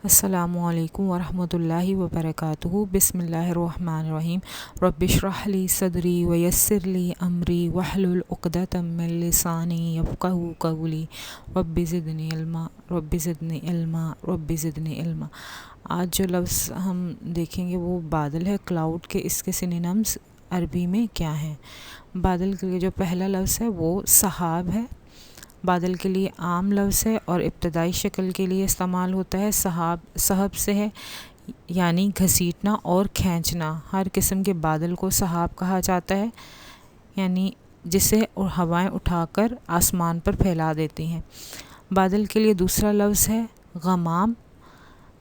السلام علیکم ورحمۃ اللہ وبرکاتہ۔ بسم اللہ الرحمن الرحیم۔ رب اشرح لی صدری ویسر لی امری واحلل عقدۃ من لسانی یفقہوا قولی رب زدنی علما رب زدنی علما رب زدنی علما۔ آج جو لفظ ہم دیکھیں گے وہ بادل ہے، کلاؤڈ کے۔ اس کے سینونیمز عربی میں کیا ہیں؟ بادل کے لیے جو پہلا لفظ ہے وہ سحاب ہے۔ بادل کے لیے عام لفظ ہے اور ابتدائی شکل کے لیے استعمال ہوتا ہے سحب سے ہے، یعنی گھسیٹنا اور کھینچنا۔ ہر قسم کے بادل کو سحاب کہا جاتا ہے، یعنی جسے ہوائیں اٹھا کر آسمان پر پھیلا دیتی ہیں۔ بادل کے لیے دوسرا لفظ ہے غمام،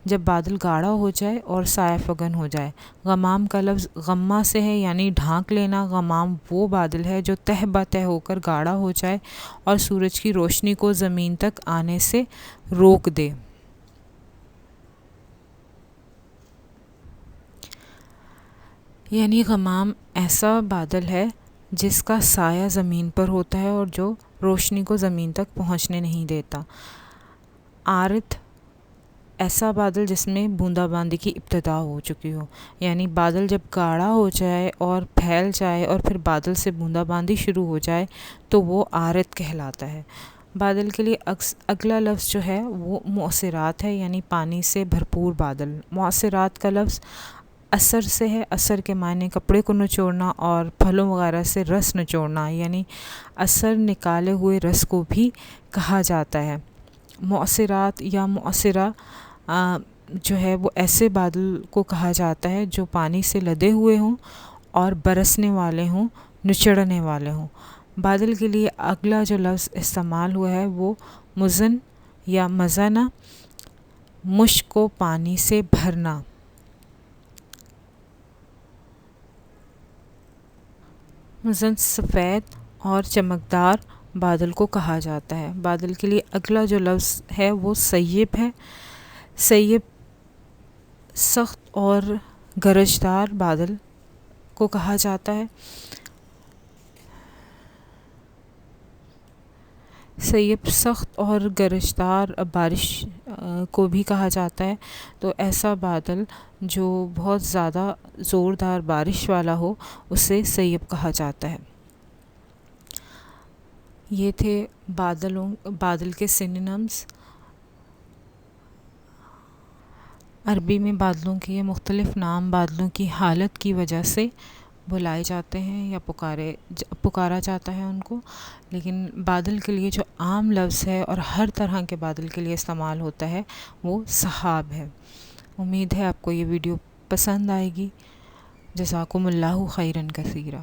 جب بادل گاڑھا ہو جائے اور سایہ فگن ہو جائے۔ غمام کا لفظ غمہ سے ہے، یعنی ڈھانک لینا۔ غمام وہ بادل ہے جو تہ بتہ ہو کر گاڑھا ہو جائے اور سورج کی روشنی کو زمین تک آنے سے روک دے۔ یعنی غمام ایسا بادل ہے جس کا سایہ زمین پر ہوتا ہے اور جو روشنی کو زمین تک پہنچنے نہیں دیتا۔ عارض ایسا بادل جس میں بوندا باندی کی ابتدا ہو چکی ہو، یعنی بادل جب گاڑھا ہو جائے اور پھیل جائے اور پھر بادل سے بوندا باندی شروع ہو جائے تو وہ عارض کہلاتا ہے۔ بادل کے لیے اگلا لفظ جو ہے وہ معصرات ہے، یعنی پانی سے بھرپور بادل۔ معصرات کا لفظ عصر سے ہے۔ عصر کے معنی کپڑے کو نچوڑنا اور پھلوں وغیرہ سے رس نچوڑنا، یعنی عصر نکالے ہوئے رس کو بھی کہا جاتا ہے۔ معصرات یا معصرہ جو ہے وہ ایسے بادل کو کہا جاتا ہے جو پانی سے لدے ہوئے ہوں اور برسنے والے ہوں، نچڑنے والے ہوں۔ بادل کے لیے اگلا جو لفظ استعمال ہوا ہے وہ مزن یا مزنہ، مشک کو پانی سے بھرنا۔ مزن سفید اور چمکدار بادل کو کہا جاتا ہے۔ بادل کے لیے اگلا جو لفظ ہے وہ سیب ہے۔ سیب سخت اور گرجدار بادل کو کہا جاتا ہے۔ سیب سخت اور گرجدار بارش کو بھی کہا جاتا ہے۔ تو ایسا بادل جو بہت زیادہ زوردار بارش والا ہو اسے سیب کہا جاتا ہے۔ یہ تھے بادل کے سینونیمز۔ عربی میں بادلوں کے مختلف نام بادلوں کی حالت کی وجہ سے بلائے جاتے ہیں یا پکارا جاتا ہے ان کو، لیکن بادل کے لیے جو عام لفظ ہے اور ہر طرح کے بادل کے لیے استعمال ہوتا ہے وہ سحاب ہے۔ امید ہے آپ کو یہ ویڈیو پسند آئے گی۔ جزاکم اللہ خیرا کثیرا۔